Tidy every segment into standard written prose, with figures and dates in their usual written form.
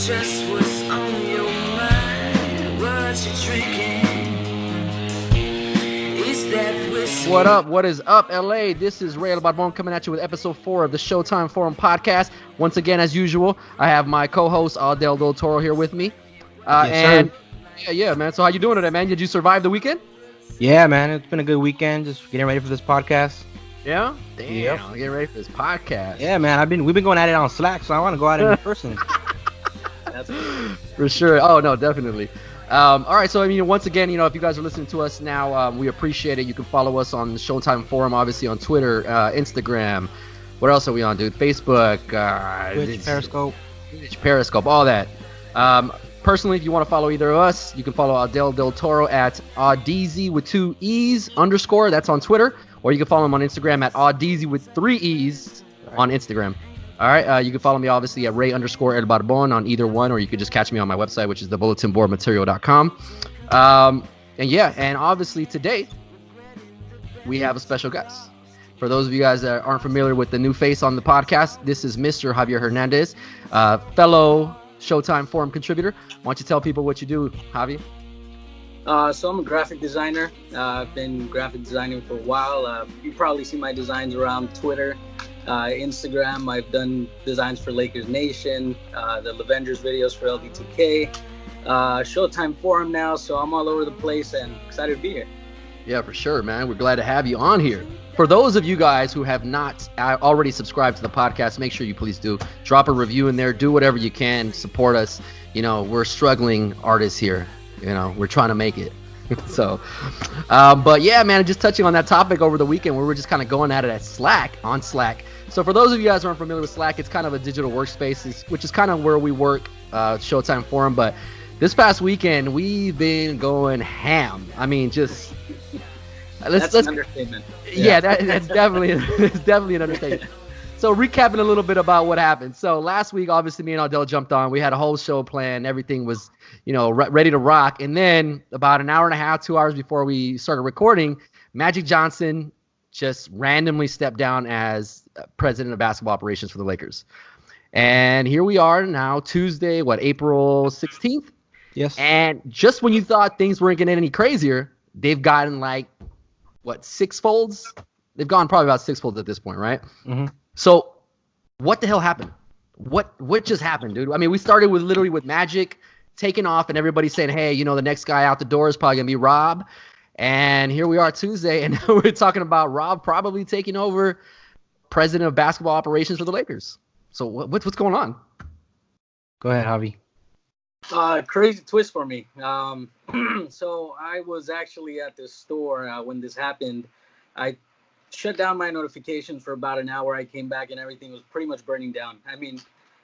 Just what's on your mind, what you drinking? Is that whiskey? What up? What is up, LA? This is Ray Barbon coming at you with episode 4 of the ShowtimeForum Podcast. Once again, as usual, I have my co-host Adel Del Toro here with me. Yes, Yeah, man. So how you doing today, man? Did you survive the weekend? Yeah, man. It's been a good weekend. Just getting ready for this podcast. Yeah. Damn. Yep. Getting ready for this podcast. Yeah, man. We've been going at it on Slack, so I want to go at it in person. For sure. Oh no, definitely. All right. So once again, if you guys are listening to us now, we appreciate it. You can follow us on the Showtime Forum, obviously on Twitter, Instagram. What else are we on, dude? Facebook, Twitch, Periscope, all that. Personally, if you want to follow either of us, you can follow Adel Del Toro at Audeezy with 2 E's _ That's on Twitter. Or you can follow him on Instagram at Audeezy with 3 E's on Instagram. All right. You can follow me, obviously, at Ray _ El Barbon on either one, or you could just catch me on my website, which is thebulletinboardmaterial.com. And obviously today, we have a special guest. For those of you guys that aren't familiar with the new face on the podcast, this is Mr. Javier Hernandez, fellow Showtime Forum contributor. Why don't you tell people what you do, Javi? So I'm a graphic designer. I've been graphic designing for a while. You probably see my designs around Twitter, Instagram. I've done designs for Lakers Nation, the Lavengers videos for LD2K, Showtime Forum now. So I'm all over the place and excited to be here. Yeah, for sure, man. We're glad to have you on here. For those of you guys who have not already subscribed to the podcast, make sure you please do. Drop a review in there. Do whatever you can. Support us. We're struggling artists here. We're trying to make it. So, but yeah, man, just touching on that topic over the weekend, we were just kind of going at it at Slack. So for those of you guys who aren't familiar with Slack, it's kind of a digital workspace, which is kind of where we work, Showtime Forum. But this past weekend, we've been going ham. Let's an understatement. Yeah, that's definitely an understatement. So recapping a little bit about what happened. So last week, obviously, me and Adel jumped on. We had a whole show planned. Everything was, ready to rock. And then about an hour and a half, 2 hours before we started recording, Magic Johnson just randomly stepped down as president of basketball operations for the Lakers. And here we are now, Tuesday, April 16th? Yes. And just when you thought things weren't getting any crazier, they've gotten 6 folds? They've gone probably about 6 folds at this point, right? Mm-hmm. So what the hell happened? What just happened, dude? We started with Magic taking off and everybody saying, hey, the next guy out the door is probably going to be Rob. And here we are Tuesday, and we're talking about Rob probably taking over president of basketball operations for the Lakers. So what's going on? Go ahead, Javi. Crazy twist for me. So I was actually at the store when this happened. I shut down my notifications for about an hour. I came back and everything was pretty much burning down.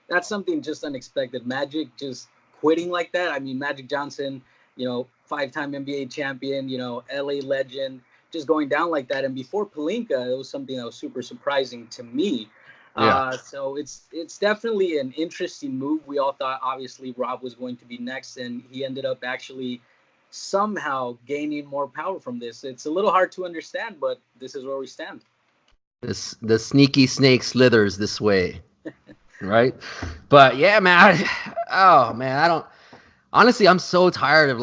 That's something just unexpected. Magic just quitting like that. Magic Johnson, 5-time NBA champion, LA legend, just going down like that. And before Pelinka, it was something that was super surprising to me. Yeah. So it's definitely an interesting move. We all thought obviously Rob was going to be next, and he ended up actually somehow gaining more power from this. It's a little hard to understand, but this is where we stand. The sneaky snake slithers this way, right? But yeah, man. Honestly, I'm so tired of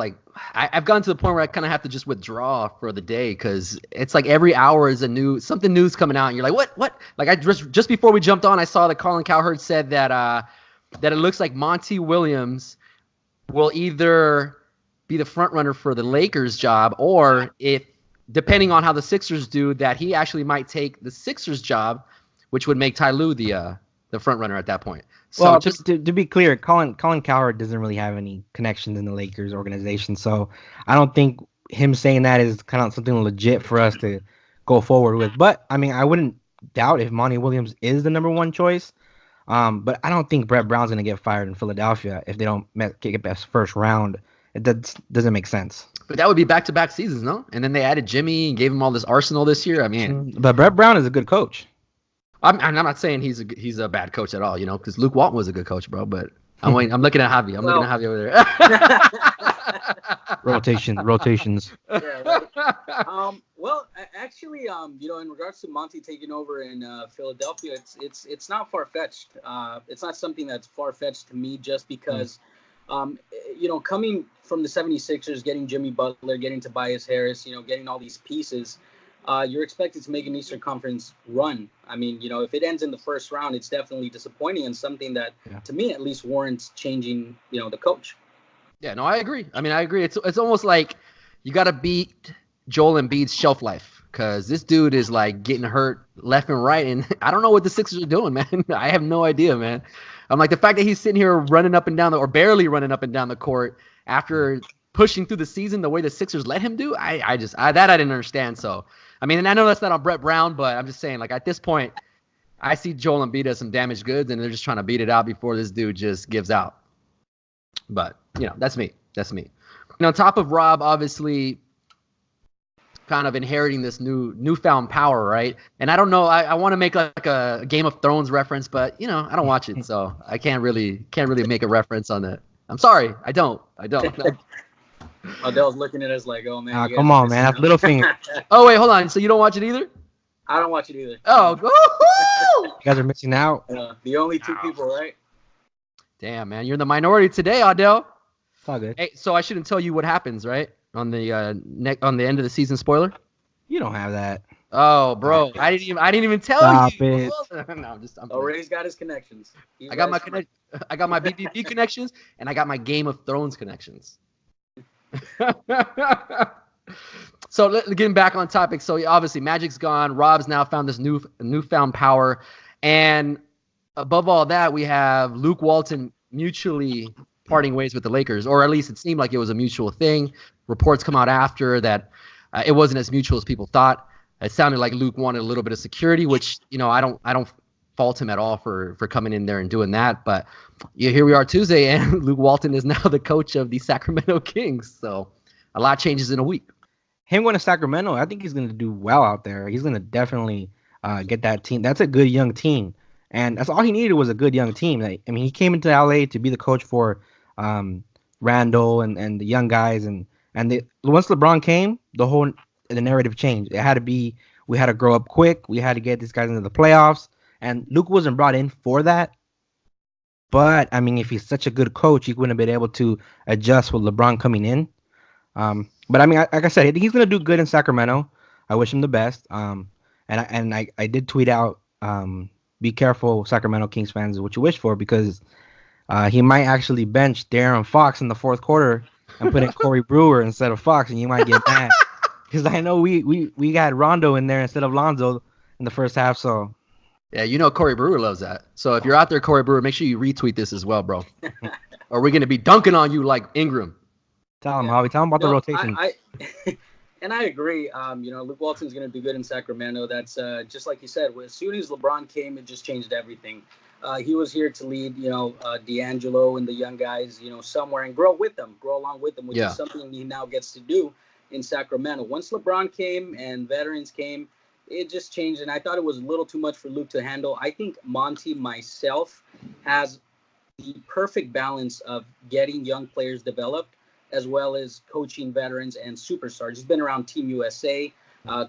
I've gotten to the point where I kind of have to just withdraw for the day, because it's every hour is something new's coming out, and you're like, what? I just before we jumped on, I saw that Colin Cowherd said that it looks like Monty Williams will either be the front runner for the Lakers job, or if depending on how the Sixers do, that he actually might take the Sixers job, which would make Ty Lue the front runner at that point. So well, just to be clear, Colin Cowherd doesn't really have any connections in the Lakers organization, so I don't think him saying that is kind of something legit for us to go forward with. But I wouldn't doubt if Monty Williams is the number one choice. But I don't think Brett Brown's gonna get fired in Philadelphia if they don't get past first round. It doesn't make sense. But that would be back-to-back seasons, no? And then they added Jimmy and gave him all this arsenal this year. But Brett Brown is a good coach. I'm not saying he's a bad coach at all, because Luke Walton was a good coach, bro. But I'm looking at Javi. I'm looking at Javi over there. Rotations. Yeah, Well, actually, in regards to Monty taking over in Philadelphia, it's not far fetched. It's not something that's far fetched to me, just because, coming from the 76ers, getting Jimmy Butler, getting Tobias Harris, getting all these pieces, you're expected to make an Eastern Conference run. I mean, if it ends in the first round, it's definitely disappointing, and something that, to me at least, warrants changing, the coach. Yeah, no, I agree. I mean, I agree. It's almost like you got to beat Joel Embiid's shelf life, because this dude is like getting hurt left and right, and I don't know what the Sixers are doing, man. I have no idea, man. I'm like, the fact that he's sitting here running up and down or barely running up and down the court after pushing through the season the way the Sixers let him do, I didn't understand. So, I mean, and I know that's not on Brett Brown, but I'm just saying, like, at this point, I see Joel Embiid as some damaged goods, and they're just trying to beat it out before this dude just gives out. But, that's me. On top of Rob, obviously, kind of inheriting this newfound power, right? And I don't know, I want to make like a Game of Thrones reference, but I don't watch it, so I can't really make a reference on it. I'm sorry, I don't. Adele's looking at us like, oh man. Come on, man, that's Littlefinger. Oh wait, hold on. So you don't watch it either? I don't watch it either. Oh, woohoo! You guys are missing out. The only two people, right? Damn, man, you're in the minority today, Adele. It's all good. Hey, so I shouldn't tell you what happens, right? On the on the end of the season spoiler. You don't have that. Oh, bro, I didn't even tell Stop you. it. No, I'm Ray's got his connections. I got my BBB connections, and I got my Game of Thrones connections. So getting back on topic. So obviously Magic's gone. Rob's now found this newfound power, and above all that, we have Luke Walton mutually parting ways with the Lakers, or at least it seemed like it was a mutual thing. Reports come out after that it wasn't as mutual as people thought. It sounded like Luke wanted a little bit of security, which I don't fault him at all for coming in there and doing that. But here we are Tuesday, and Luke Walton is now the coach of the Sacramento Kings. So a lot changes in a week. Him going to Sacramento, I think he's going to do well out there. He's going to definitely get that team. That's a good young team, and that's all he needed was a good young team. He came into LA to be the coach for Randall and the young guys, and once LeBron came, the narrative changed. It had to be, we had to grow up quick. We had to get these guys into the playoffs, and Luke wasn't brought in for that. But I mean, if he's such a good coach, he wouldn't have been able to adjust with LeBron coming in. But I mean, like I said, I think he's gonna do good in Sacramento. I wish him the best. And I did tweet out, be careful, Sacramento Kings fans, what you wish for, because he might actually bench De'Aaron Fox in the fourth quarter and put in Corey Brewer instead of Fox, and you might get mad. Because I know we got Rondo in there instead of Lonzo in the first half. So yeah, Corey Brewer loves that. So if you're out there, Corey Brewer, make sure you retweet this as well, bro. Or we're gonna be dunking on you like Ingram. Tell him, Javi. Tell him about the rotation. And I agree. Luke Walton's going to do good in Sacramento. That's just like you said. As soon as LeBron came, it just changed everything. He was here to lead, D'Angelo and the young guys, somewhere and grow along with them, which is something he now gets to do in Sacramento. Once LeBron came and veterans came, it just changed. And I thought it was a little too much for Luke to handle. I think Monty, myself, has the perfect balance of getting young players developed, as well as coaching veterans and superstars. He's been around Team USA,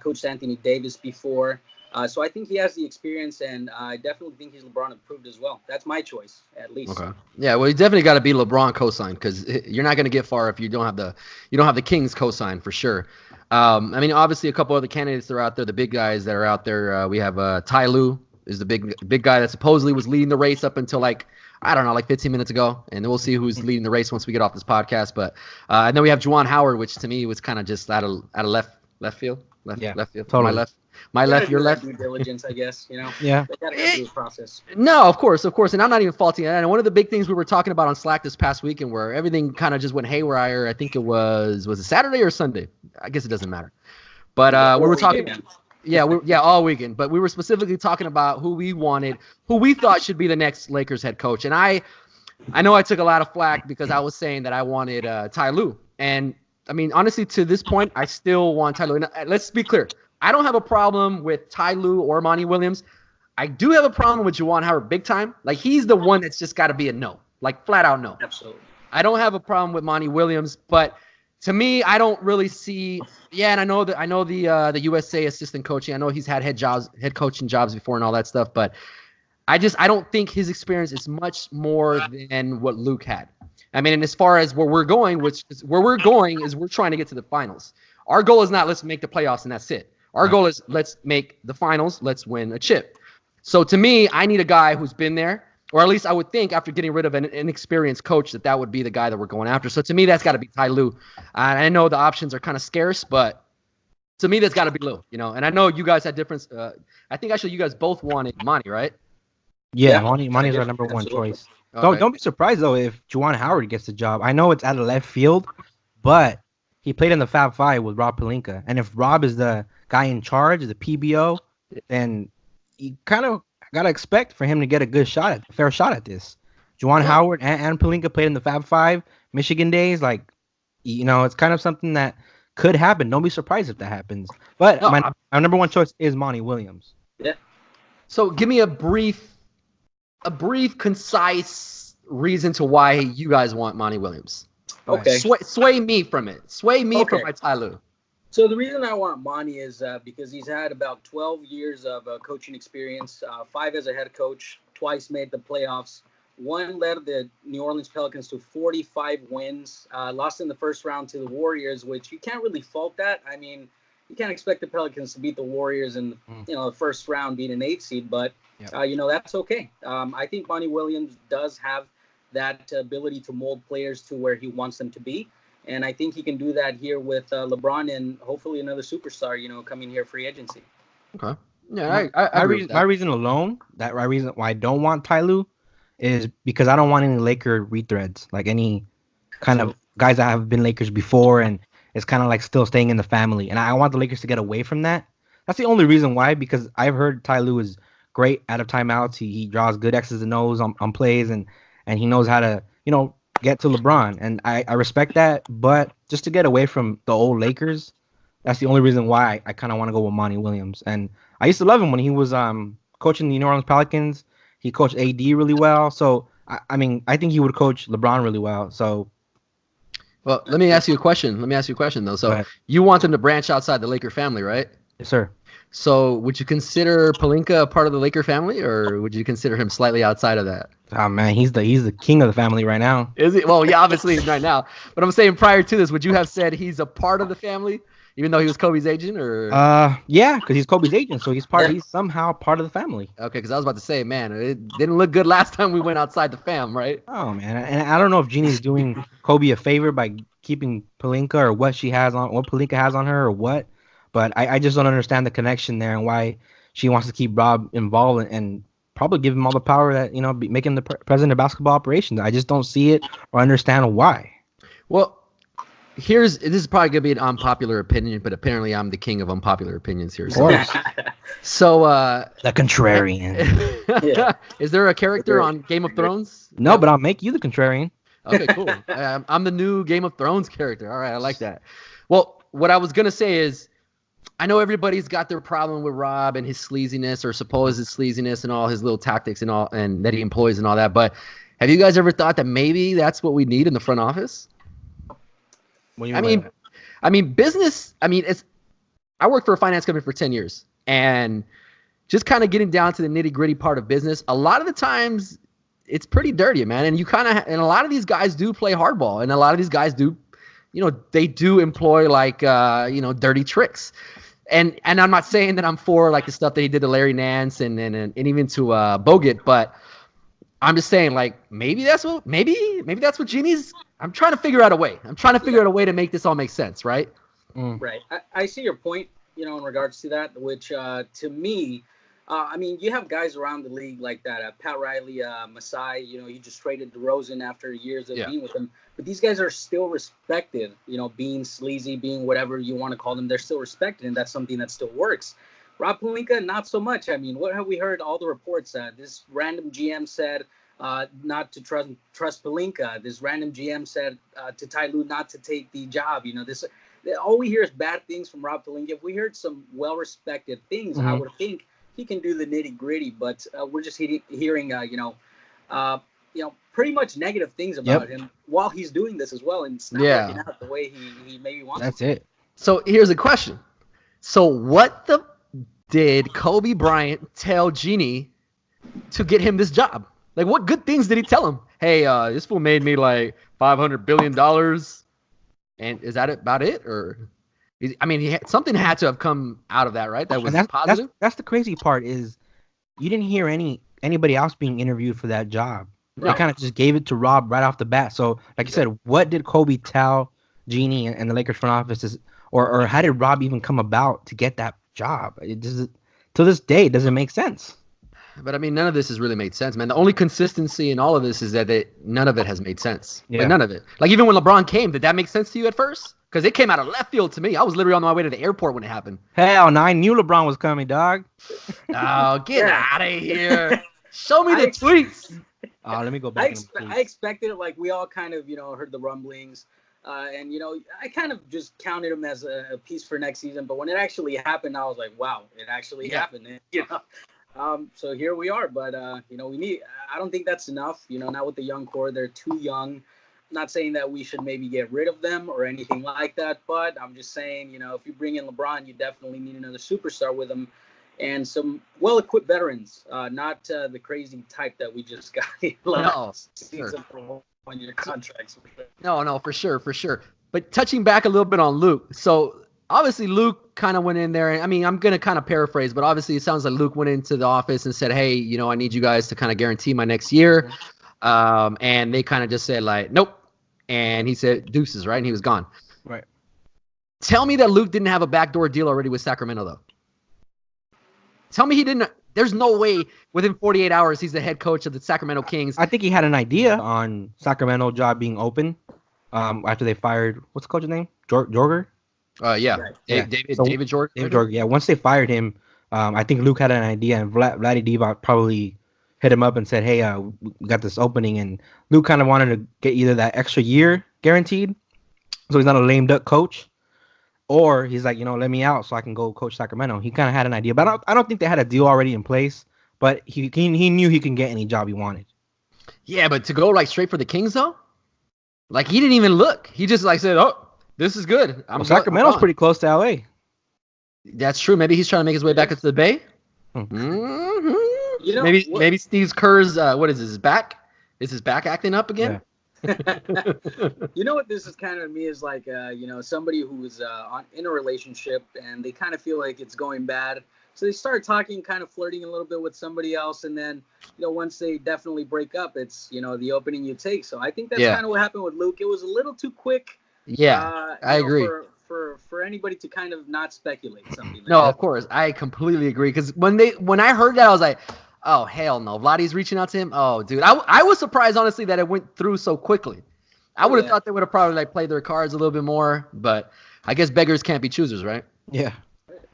coached Anthony Davis before. So I think he has the experience, and I definitely think he's LeBron approved as well. That's my choice, at least. Okay. Yeah, well, you definitely got to be LeBron cosign, because you're not going to get far if you don't have the Kings cosign for sure. I mean, obviously a couple other candidates that are out there, the big guys that are out there. We have Ty Lue is the big guy that supposedly was leading the race up until like 15 minutes ago, and then we'll see who's leading the race once we get off this podcast. But and then we have Juwan Howard, which to me was kind of just out of left field. Left field. Totally. My left, your left. Due diligence, I guess. Yeah. They gotta go through the process. No, of course, and I'm not even faulting it. And one of the big things we were talking about on Slack this past weekend, where everything kind of just went haywire. I think it was it Saturday or Sunday? I guess it doesn't matter. But we were talking. All weekend. But we were specifically talking about who we thought should be the next Lakers head coach. And I know I took a lot of flack because I was saying that I wanted Ty Lue. And I mean, honestly, to this point, I still want Ty Lue. And let's be clear. I don't have a problem with Ty Lue or Monty Williams. I do have a problem with Juwan Howard big time. Like, he's the one that's just got to be a no. Like, flat out no. Absolutely. I don't have a problem with Monty Williams, but to me, I don't really see. Yeah, and I know the USA assistant coaching. I know he's had head coaching jobs before, and all that stuff. But I don't think his experience is much more than what Luke had. I mean, and as far as where we're going, is we're trying to get to the finals. Our goal is not let's make the playoffs and that's it. Our goal is let's make the finals. Let's win a chip. So to me, I need a guy who's been there, or at least I would think after getting rid of an inexperienced coach that would be the guy that we're going after. So to me, that's got to be Ty Lue. I know the options are kind of scarce, but to me, that's got to be Lue. And I know you guys had different. I think actually you guys both wanted Monty, right? Yeah, Monty's our number one choice. Okay. Don't be surprised though if Juwan Howard gets the job. I know it's out of left field, but he played in the Fab Five with Rob Pelinka, and if Rob is the guy in charge, the PBO, then you kind of gotta expect for him to get a fair shot at this. Juwan Howard and Pelinka played in the Fab Five Michigan days. Like, it's kind of something that could happen. Don't be surprised if that happens. But my number one choice is Monty Williams. Yeah. So give me a brief, concise reason to why you guys want Monty Williams. Okay. Sway me from it. Sway me from my Ty Lue. So the reason I want Monty is because he's had about 12 years of coaching experience, 5 as a head coach, twice made the playoffs, 1 led the New Orleans Pelicans to 45 wins, lost in the first round to the Warriors, which you can't really fault that. I mean, you can't expect the Pelicans to beat the Warriors in the first round, beat an 8 seed, but that's okay. I think Monty Williams does have that ability to mold players to where he wants them to be. And I think he can do that here with LeBron and hopefully another superstar, coming here free agency. Okay. Yeah, my reason alone, reason why I don't want Ty Lue is because I don't want any Laker retreads, like any kind of guys that have been Lakers before, and it's kind of like still staying in the family. And I want the Lakers to get away from that. That's the only reason why, because I've heard Ty Lue is great out of timeouts. He draws good X's and O's on plays, and he knows how to, get to LeBron, and I respect that, but just to get away from the old Lakers, that's the only reason why I kind of want to go with Monty Williams. And I used to love him when he was coaching the New Orleans Pelicans. He coached AD really well, so I think he would coach LeBron really well. So, well, let me ask you a question. Though. So you want him to branch outside the Laker family, right? Yes, sir. So would you consider Pelinka a part of the Laker family, or would you consider him slightly outside of that? Oh man, he's the king of the family right now. Is he? Well, yeah, obviously he's right now. But I'm saying prior to this, would you have said he's a part of the family, even though he was Kobe's agent, or? Yeah, because he's Kobe's agent, so he's somehow part of the family. Okay, because I was about to say, man, it didn't look good last time we went outside the fam, right? Oh man, and I don't know if Jeannie's doing Kobe a favor by keeping Pelinka or what Pelinka has on her or what. But I just don't understand the connection there and why she wants to keep Rob involved and probably give him all the power that, make him the president of basketball operations. I just don't see it or understand why. Well, this is probably going to be an unpopular opinion, but apparently I'm the king of unpopular opinions here. So, the contrarian. Is there a character on Game of Thrones? No, but I'll make you the contrarian. Okay, cool. I'm the new Game of Thrones character. All right, I like that. Well, what I was going to say is, I know everybody's got their problem with Rob and his sleaziness or supposed sleaziness and all his little tactics and that he employs and all that. But have you guys ever thought that maybe that's what we need in the front office? I mean, business. I mean, I worked for a finance company for 10 years, and just kind of getting down to the nitty gritty part of business. A lot of the times, it's pretty dirty, man. And and a lot of these guys do play hardball, and a lot of these guys do, they do employ dirty tricks. And I'm not saying that I'm for like the stuff that he did to Larry Nance and even to Bogut, but I'm just saying like maybe that's what Jeannie's. I'm trying to figure out a way. To make this all make sense, right? Right. I see your point. In regards to that, which to me, you have guys around the league like that. Pat Riley, Masai. He just traded DeRozan after years of being with him. But these guys are still respected, being sleazy, being whatever you want to call them. They're still respected, and that's something that still works. Rob Pelinka, not so much. What have we heard? All the reports. This random GM said not to trust Pelinka. This random GM said to Ty Lue not to take the job. All we hear is bad things from Rob Pelinka. If we heard some well-respected things, I would think he can do the nitty-gritty. But we're just hearing, pretty much negative things about him while he's doing this as well, and it's not working out the way he maybe wants. That's it. So here's a question. So what did Kobe Bryant tell Genie to get him this job? Like, what good things did he tell him? Hey, this fool made me like $500 billion. And is that about it? Or, I mean, something had to have come out of that, right? That was positive. That's the crazy part is you didn't hear anybody else being interviewed for that job. They kind of just gave it to Rob right off the bat. So, like you said, what did Kobe tell Genie and the Lakers front office, or how did Rob even come about to get that job? To this day, it doesn't make sense. But I mean, none of this has really made sense, man. The only consistency in all of this is that none of it has made sense. Yeah. Like, none of it. Like, even when LeBron came, did that make sense to you at first? Because it came out of left field to me. I was literally on my way to the airport when it happened. Hell no, I knew LeBron was coming, dog. Oh, get out of here. Show me the tweets. Oh, let me go back. I expected it. Like, we all kind of, heard the rumblings. And, I kind of just counted him as a piece for next season. But when it actually happened, I was like, wow, it actually happened. And, so here we are. But, I don't think that's enough. Not with the young core. They're too young. Not saying that we should maybe get rid of them or anything like that. But I'm just saying, if you bring in LeBron, you definitely need another superstar with him. And some well-equipped veterans, not the crazy type that we just got last season for one-year contracts. No, for sure. But touching back a little bit on Luke. So obviously Luke kind of went in there. And I mean, I'm going to kind of paraphrase, but obviously it sounds like Luke went into the office and said, hey, I need you guys to kind of guarantee my next year. And they kind of just said like, nope. And he said deuces, right? And he was gone. Right. Tell me that Luke didn't have a backdoor deal already with Sacramento, though. Tell me he didn't. There's no way within 48 hours he's the head coach of the Sacramento Kings. I think he had an idea on Sacramento job being open after they fired, what's the coach's name? Jorger? Yeah. Right. David Jorger. David Jorger, yeah. Once they fired him, I think Luke had an idea, and Vladdy Divac probably hit him up and said, hey, we got this opening. And Luke kind of wanted to get either that extra year guaranteed, so he's not a lame duck coach, or he's like, let me out so I can go coach Sacramento. He kind of had an idea, but I don't think they had a deal already in place. But he knew he can get any job he wanted. Yeah, but to go like straight for the Kings though, like he didn't even look. He just like said, "Oh, this is good." Sacramento's pretty close to LA. That's true. Maybe he's trying to make his way back into the Bay. Mm-hmm. Maybe Steve Kerr's what is his back? Is his back acting up again? Yeah. What this is kind of me is like, somebody who's in a relationship and they kind of feel like it's going bad. So they start talking, kind of flirting a little bit with somebody else. And then, once they definitely break up, it's, the opening you take. So I think that's kind of what happened with Luke. It was a little too quick. Yeah, I agree. For anybody to kind of not speculate something like that. Of course. I completely agree. Because when I heard that, I was like, oh, hell no. Vladdy's reaching out to him? Oh, dude. I was surprised, honestly, that it went through so quickly. I would have thought they would have probably like played their cards a little bit more. But I guess beggars can't be choosers, right? Yeah.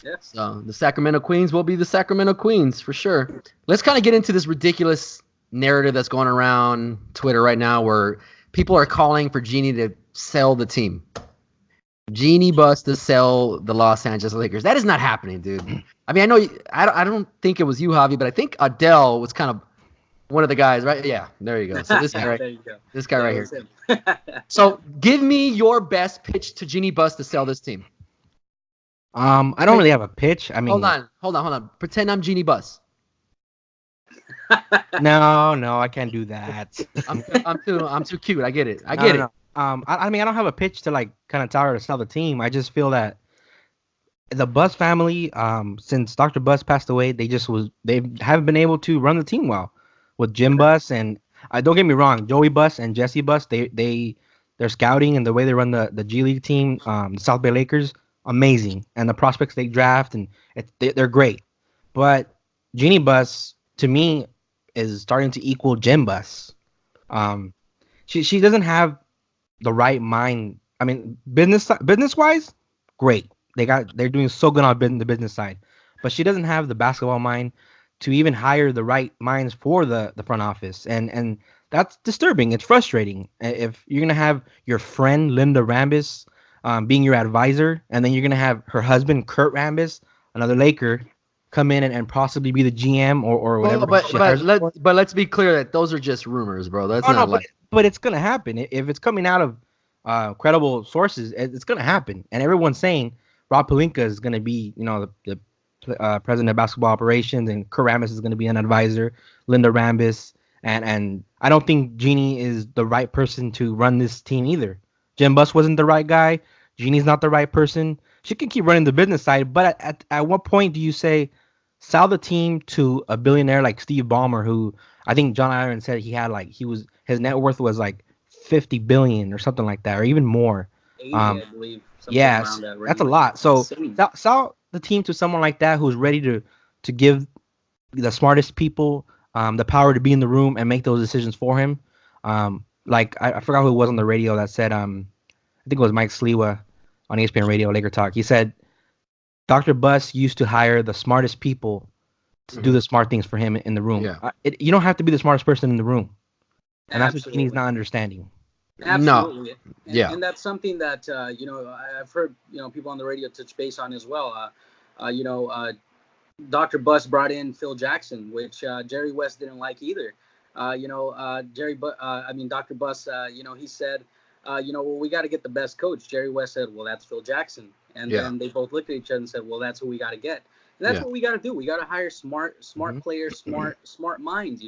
Yes. So the Sacramento Queens will be the Sacramento Queens for sure. Let's kind of get into this ridiculous narrative that's going around Twitter right now where people are calling for Genie to sell the team. Genie Bus to sell the Los Angeles Lakers. That is not happening, dude. I mean, I don't think it was you, Javi, but I think Adele was kind of one of the guys, right? Yeah, there you go. So this guy right here. So give me your best pitch to Genie Bus to sell this team. I don't really have a pitch. I mean, hold on. Pretend I'm Genie Bus. No, I can't do that. I'm too cute. I get it. I get it. I mean, I don't have a pitch to like kind of tell her to sell the team. I just feel that the Bus family, since Dr. Bus passed away, they haven't been able to run the team well with Jim Bus and don't get me wrong, Joey Bus and Jesse Bus. Their scouting and the way they run the G League team, the South Bay Lakers, amazing, and the prospects they draft and they're great. But Genie Bus to me is starting to equal Jim Bus. She doesn't have the right mind. I mean, business wise, great. They're doing so good on the business side, but she doesn't have the basketball mind to even hire the right minds for the front office, and that's disturbing. It's frustrating. If you're gonna have your friend Linda Rambis being your advisor, and then you're gonna have her husband Kurt Rambis, another Laker, come in and possibly be the GM or whatever. But let's be clear that those are just rumors, bro. That's but it's gonna happen if it's coming out of credible sources. It's gonna happen, and everyone's saying Rob Pelinka is gonna be, the president of basketball operations, and Karamis is gonna be an advisor, Linda Rambis, and I don't think Jeannie is the right person to run this team either. Jim Buss wasn't the right guy. Jeannie's not the right person. She can keep running the business side, but at what point do you say sell the team to a billionaire like Steve Ballmer, who I think John Iron said his net worth was like 50 billion or something like that, or even more. 80, I believe. Yes, that's a lot. So sell the team to someone like that who's ready to give the smartest people the power to be in the room and make those decisions for him. Like I forgot who it was on the radio that said, I think it was Mike Sliwa on ESPN Radio, Laker Talk. He said Dr. Buss used to hire the smartest people to do the smart things for him in the room. Yeah. You don't have to be the smartest person in the room. And that's Absolutely. what Jeannie's not understering. Absolutely. No. And that's something that, I've heard, people on the radio touch base on as well. Dr. Buss brought in Phil Jackson, which Jerry West didn't like either. Dr. Buss, he said, we got to get the best coach. Jerry West said, well, that's Phil Jackson. And then they both looked at each other and said, well, that's who we got to get. And that's what we got to do. We got to hire smart players, smart minds.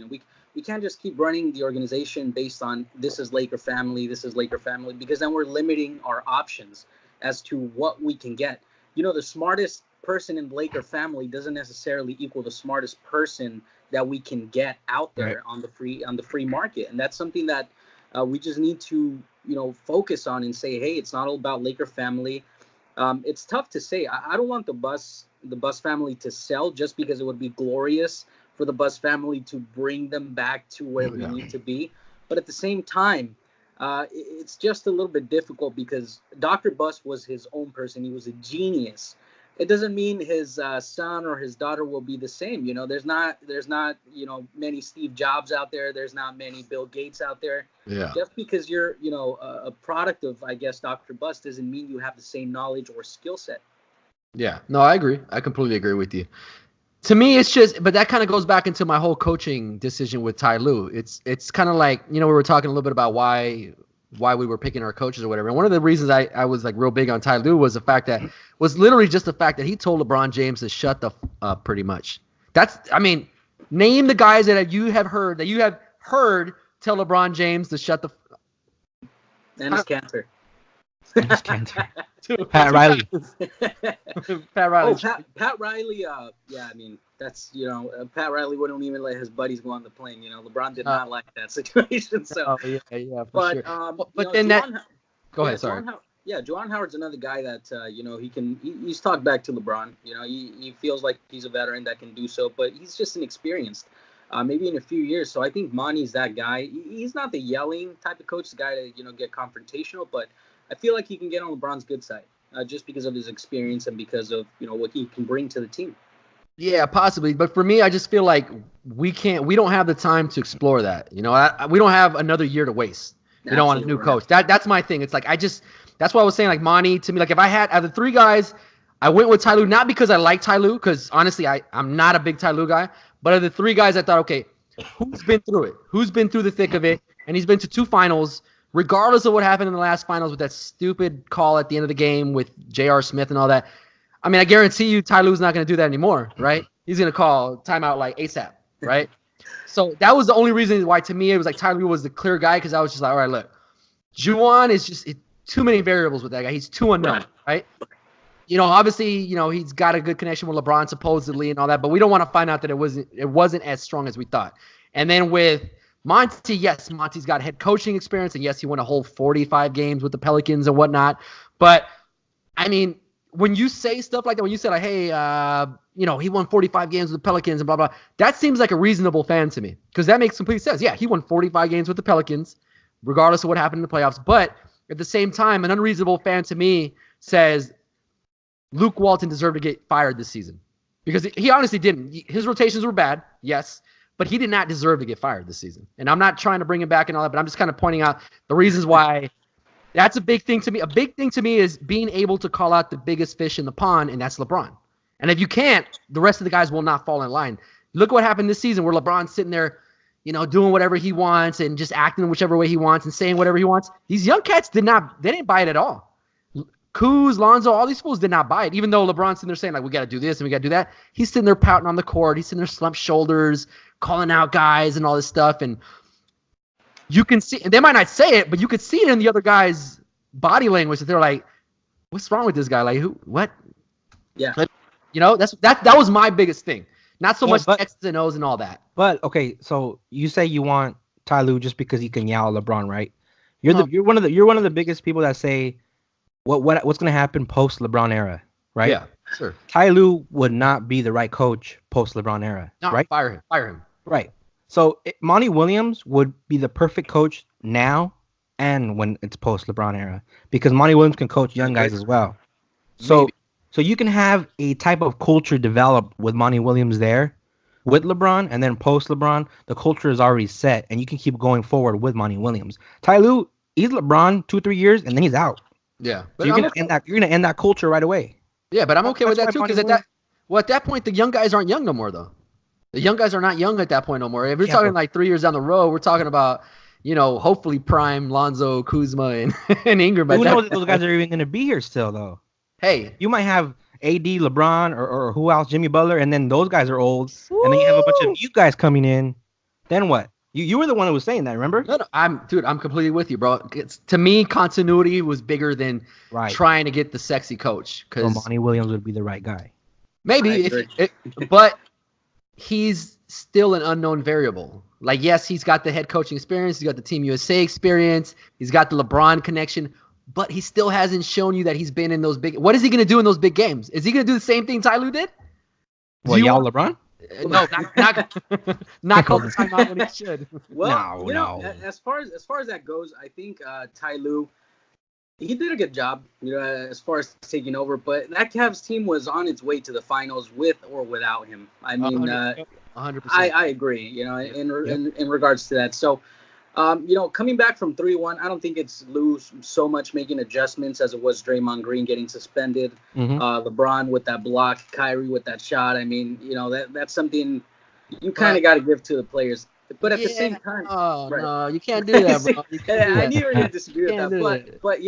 We can't just keep running the organization based on this is Laker family, because then we're limiting our options as to what we can get. The smartest person in the Laker family doesn't necessarily equal the smartest person that we can get out there on the free market. And that's something that we just need to, focus on and say, hey, it's not all about Laker family. It's tough to say. I don't want the Buss family to sell just because it would be glorious for the Buss family to bring them back to where we need to be. But at the same time, it's just a little bit difficult because Dr. Buss was his own person. He was a genius. It doesn't mean his son or his daughter will be the same. There's not many Steve Jobs out there. There's not many Bill Gates out there. Yeah. Just because you're, a product of, I guess, Dr. Buss doesn't mean you have the same knowledge or skill set. Yeah. No, I agree. I completely agree with you. To me, it's just, but that kind of goes back into my whole coaching decision with Ty Lue. It's kind of like, we were talking a little bit about why we were picking our coaches or whatever. And one of the reasons I was like real big on Ty Lue was literally just the fact that he told LeBron James to shut the up pretty much. Name the guys that you have heard tell LeBron James to shut the Dennis Cantor. Pat Riley. Pat Riley. Pat Riley. That's Pat Riley wouldn't even let his buddies go on the plane. LeBron did not like that situation. So, for but sure. But then go ahead. Sorry. Juwan Howard's another guy that he's talked back to LeBron. He feels like he's a veteran that can do so, but he's just inexperienced. Maybe in a few years. So I think Monty's that guy. He's not the yelling type of coach, the guy to get confrontational, but I feel like he can get on LeBron's good side just because of his experience and because of what he can bring to the team. Yeah, possibly. But for me, I just feel like we don't have the time to explore that. We don't have another year to waste. On a new coach. That's my thing. It's like that's why I was saying like Monty to me. Like if I had out of the three guys, I went with Ty Lue not because I like Ty Lue, because honestly I'm not a big Ty Lue guy. But of the three guys, I thought, okay, who's been through it? Who's been through the thick of it? And he's been to 2 finals, regardless of what happened in the last finals with that stupid call at the end of the game with J.R. Smith and all that. I guarantee you Ty Lue's not going to do that anymore, right? He's going to call timeout like ASAP, right? So that was the only reason why, to me, it was like Ty Lue was the clear guy, because I was just like, all right, look, Juwan is just too many variables with that guy. He's too unknown, right? Obviously, he's got a good connection with LeBron supposedly and all that, but we don't want to find out that it wasn't as strong as we thought. And then with Monty, yes, Monty's got head coaching experience, and yes, he won a whole 45 games with the Pelicans and whatnot. But when you say stuff like that, when you say like, hey, he won 45 games with the Pelicans and blah, blah, that seems like a reasonable fan to me, because that makes complete sense. Yeah, he won 45 games with the Pelicans, regardless of what happened in the playoffs. But at the same time, an unreasonable fan to me says Luke Walton deserved to get fired this season, because he honestly didn't. His rotations were bad, yes, but he did not deserve to get fired this season. And I'm not trying to bring him back and all that, but I'm just kind of pointing out the reasons why. That's a big thing to me. A big thing to me is being able to call out the biggest fish in the pond, and that's LeBron. And if you can't, the rest of the guys will not fall in line. Look what happened this season where LeBron's sitting there, doing whatever he wants and just acting whichever way he wants and saying whatever he wants. These young cats didn't buy it at all. Kuz, Lonzo, all these fools did not buy it. Even though LeBron's sitting there saying, like, we got to do this and we got to do that. He's sitting there pouting on the court. He's sitting there slumped shoulders, calling out guys and all this stuff. And you can see, and they might not say it, but you could see it in the other guys' body language that they're like, what's wrong with this guy? Like, who, what? Yeah. But, that was my biggest thing. Not so much but, X's and O's and all that. But okay, so you say you want Ty Lue just because he can yell at LeBron, right? You're one of the biggest people that say what's gonna happen post LeBron era, right? Yeah, sure. Ty Lue would not be the right coach post LeBron era, No, right? Fire him. Right. So Monty Williams would be the perfect coach now and when it's post LeBron era because Monty Williams can coach young guys as well. So Maybe. So you can have a type of culture develop with Monty Williams there, with LeBron, and then post LeBron, the culture is already set, and you can keep going forward with Monty Williams. Ty Lue, he's LeBron 2-3 years, and then he's out. Yeah, So but you're gonna end that culture right away. Yeah, but I'm okay with That's that why too Monty because at that point the young guys aren't young no more though. The young guys are not young at that point no more. If you're talking like 3 years down the road, we're talking about hopefully prime Lonzo, Kuzma, and Ingram. Who knows if those guys are even gonna be here still though? Hey, You might have AD, LeBron, or who else, Jimmy Butler, and then those guys are old, and then you have a bunch of new guys coming in. Then what? You were the one who was saying that, remember? no, I'm completely with you, bro. To me, continuity was bigger than trying to get the sexy coach. So Monty Williams would be the right guy. Maybe, but he's still an unknown variable. Like, yes, he's got the head coaching experience. He's got the Team USA experience. He's got the LeBron connection. But he still hasn't shown you that he's been in those big. What is he going to do in those big games? Is he going to do the same thing Ty Lue did? Well, y'all LeBron? No, not call the timeout when he should. Well, No. as far as that goes, I think Ty Lue, he did a good job, as far as taking over. But that Cavs team was on its way to the finals with or without him. I mean, 100%. I agree. In regards to that. So. Coming back from 3-1, I don't think it's Lue so much making adjustments as it was Draymond Green getting suspended, LeBron with that block, Kyrie with that shot. I mean, that's something you kind of got to give to the players. But at the same time, no, you can't do that, bro. I knew you were going to disagree with that. But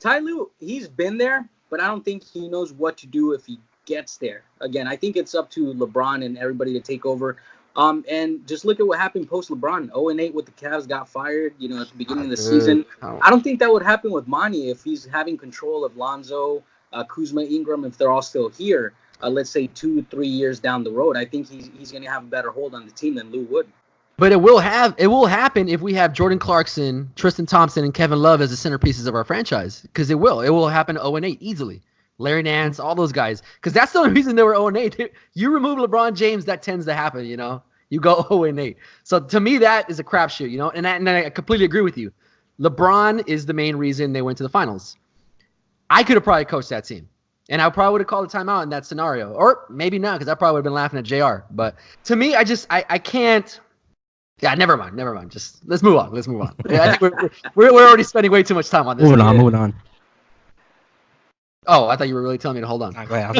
Ty Lue, he's been there, but I don't think he knows what to do if he gets there. Again, I think it's up to LeBron and everybody to take over. And just look at what happened post LeBron. 0-8 with the Cavs, got fired, at the beginning of the season. I don't think that would happen with Monty if he's having control of Lonzo, Kuzma, Ingram, if they're all still here. Let's say 2-3 years down the road. I think he's going to have a better hold on the team than Lue would. But it will happen if we have Jordan Clarkson, Tristan Thompson, and Kevin Love as the centerpieces of our franchise. Because it will happen 0-8 easily. Larry Nance, all those guys. Because that's the only reason they were 0-8. You remove LeBron James, that tends to happen, You go 0-8. So to me, that is a crapshoot, And I completely agree with you. LeBron is the main reason they went to the finals. I could have probably coached that team. And I probably would have called a timeout in that scenario. Or maybe not, because I probably would have been laughing at JR. But to me, I can't. Yeah, never mind. Just let's move on. Yeah, I think we're already spending way too much time on this. Moving on. Oh, I thought you were really telling me to hold on. Go ahead.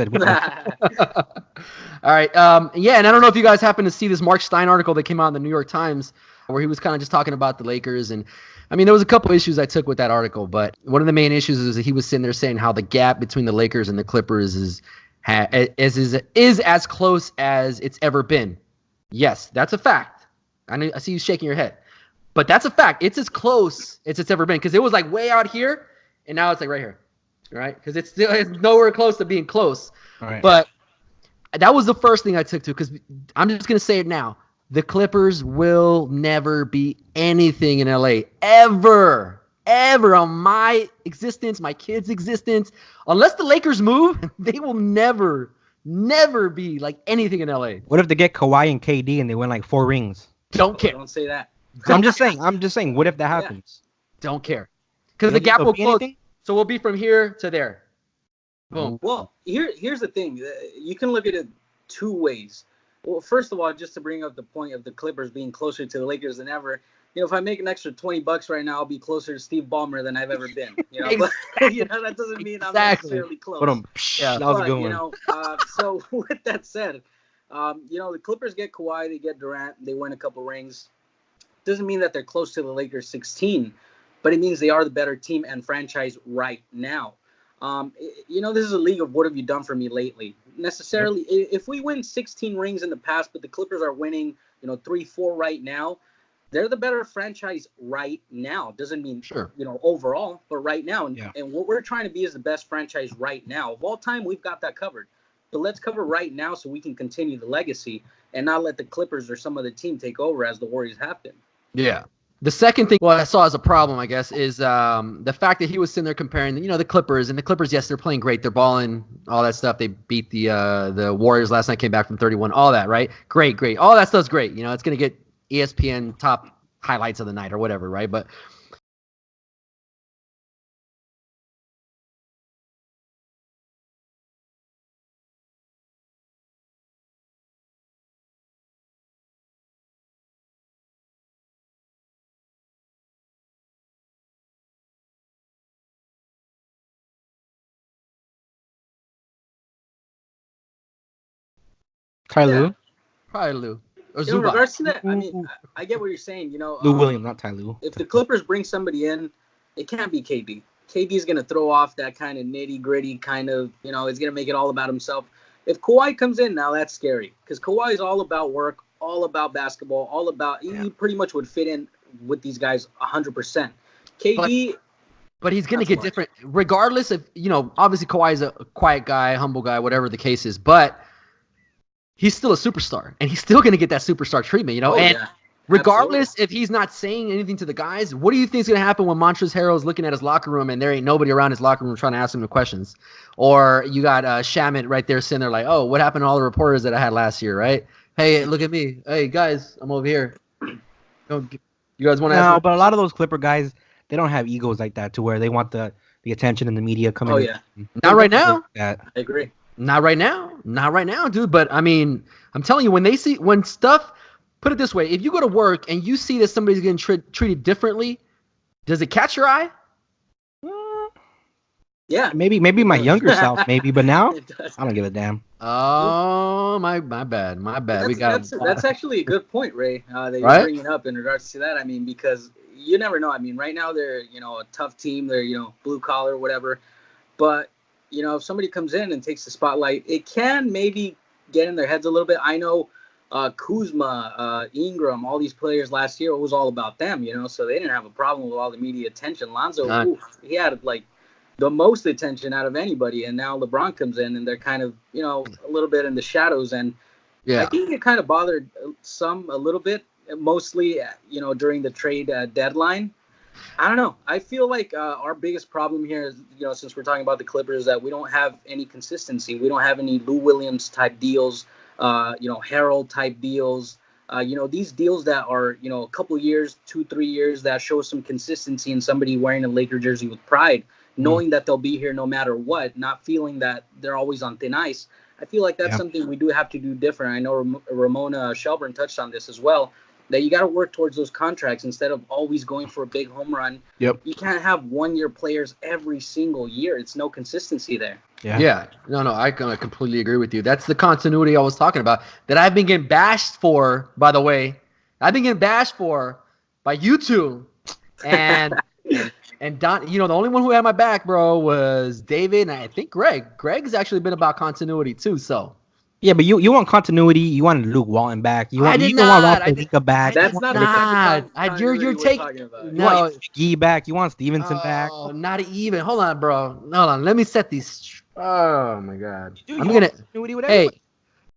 All right. Yeah, and I don't know if you guys happen to see this Mark Stein article that came out in the New York Times where he was kind of just talking about the Lakers. And, I mean, there was a couple issues I took with that article, but one of the main issues is that he was sitting there saying how the gap between the Lakers and the Clippers is as close as it's ever been. Yes, that's a fact. I see you shaking your head. But that's a fact. It's as close as it's ever been because it was like way out here, and now it's like right here. Right? Because it's nowhere close to being close. Right. But that was the first thing I took to because I'm just going to say it now. The Clippers will never be anything in LA. Ever on my existence, my kids' existence. Unless the Lakers move, they will never be like anything in LA. What if they get Kawhi and KD and they win like 4 rings? Don't care. Don't say that. I'm just saying. What if that happens? Don't care. Because the gap will close. Anything? So we'll be from here to there. Boom. Well, here's the thing. You can look at it 2 ways. Well, first of all, just to bring up the point of the Clippers being closer to the Lakers than ever, if I make an extra $20 right now, I'll be closer to Steve Ballmer than I've ever been. But that doesn't mean I'm necessarily close. That was a good one. So with that said, the Clippers get Kawhi, they get Durant, they win a couple rings. Doesn't mean that they're close to the Lakers 16, but it means they are the better team and franchise right now. This is a league of what have you done for me lately? Necessarily, if we win 16 rings in the past, but the Clippers are winning, 3-4 right now, they're the better franchise right now. Doesn't mean, overall, but right now. And what we're trying to be is the best franchise right now. Of all time, we've got that covered. But let's cover right now so we can continue the legacy and not let the Clippers or some other team take over as the Warriors have been. Yeah. The second thing I saw as a problem, I guess, is the fact that he was sitting there comparing, the Clippers. And the Clippers, yes, they're playing great. They're balling, all that stuff. They beat the Warriors last night, came back from 31, all that, right? Great. All that stuff's great. It's going to get ESPN top highlights of the night or whatever, right? But Ty Lue? probably Lou. Or In Zubac. regards to that, I mean, I get what you're saying. Lou Williams, not Ty Lue. If the Clippers bring somebody in, it can't be KD. KD's going to throw off that kind of nitty-gritty kind of, he's going to make it all about himself. If Kawhi comes in, now that's scary because Kawhi is all about work, all about basketball, all about he pretty much would fit in with these guys 100%. KD... But he's going to get different regardless of, obviously Kawhi is a quiet guy, humble guy, whatever the case is, but he's still a superstar and he's still going to get that superstar treatment, regardless if he's not saying anything to the guys, what do you think is going to happen when Montrezl Harrell's looking at his locker room and there ain't nobody around his locker room trying to ask him the questions? Or you got Shamit right there sitting there like, oh, what happened to all the reporters that I had last year, right? Hey, look at me. Hey, guys, I'm over here. You guys want to ask me? But a lot of those Clipper guys, they don't have egos like that to where they want the attention and the media coming. Oh, yeah. Not right now. I agree. Not right now, dude. But, I mean, I'm telling you, when stuff – put it this way. If you go to work and you see that somebody's getting treated differently, does it catch your eye? Yeah. Maybe my younger self, maybe. But now, I don't give a damn. Oh, my bad. That's actually a good point, Ray, that you're bringing up in regards to that. I mean, because you never know. I mean, right now they're, a tough team. They're, blue collar, whatever. But, if somebody comes in and takes the spotlight, it can maybe get in their heads a little bit. I know Kuzma, Ingram, all these players last year, it was all about them, so they didn't have a problem with all the media attention. Lonzo, he had like the most attention out of anybody, and now LeBron comes in and they're kind of, a little bit in the shadows, and I think it kind of bothered some a little bit, mostly, during the trade deadline. I don't know. I feel like our biggest problem here is, since we're talking about the Clippers, that we don't have any consistency. We don't have any Lou Williams type deals. Harold type deals, these deals that are, a couple years, 2-3 years that show some consistency in somebody wearing a Laker jersey with pride, knowing that they'll be here no matter what, not feeling that they're always on thin ice. I feel like that's something we do have to do different. I know Ramona Shelburne touched on this as well, that you got to work towards those contracts instead of always going for a big home run. Yep. You can't have one-year players every single year. It's no consistency there. Yeah. No, I completely agree with you. That's the continuity I was talking about that I've been getting bashed for, by the way. I've been getting bashed for by you two. And Don, the only one who had my back, bro, was David and I think Greg. Greg's actually been about continuity too, so. Yeah, but you want continuity. You want Luke Walton back. You want Pelinka back. That's not. You're taking no you want Gee back. You want Stevenson back. Oh, not even. Hold on, bro. Hold on. Let me set these. Oh my God. Dude, I'm gonna. Hey,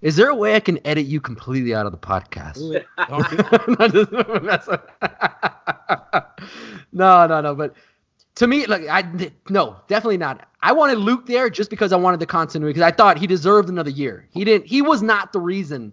is there a way I can edit you completely out of the podcast? No. But to me, no, definitely not. I wanted Luke there just because I wanted the continuity, because I thought he deserved another year. He was not the reason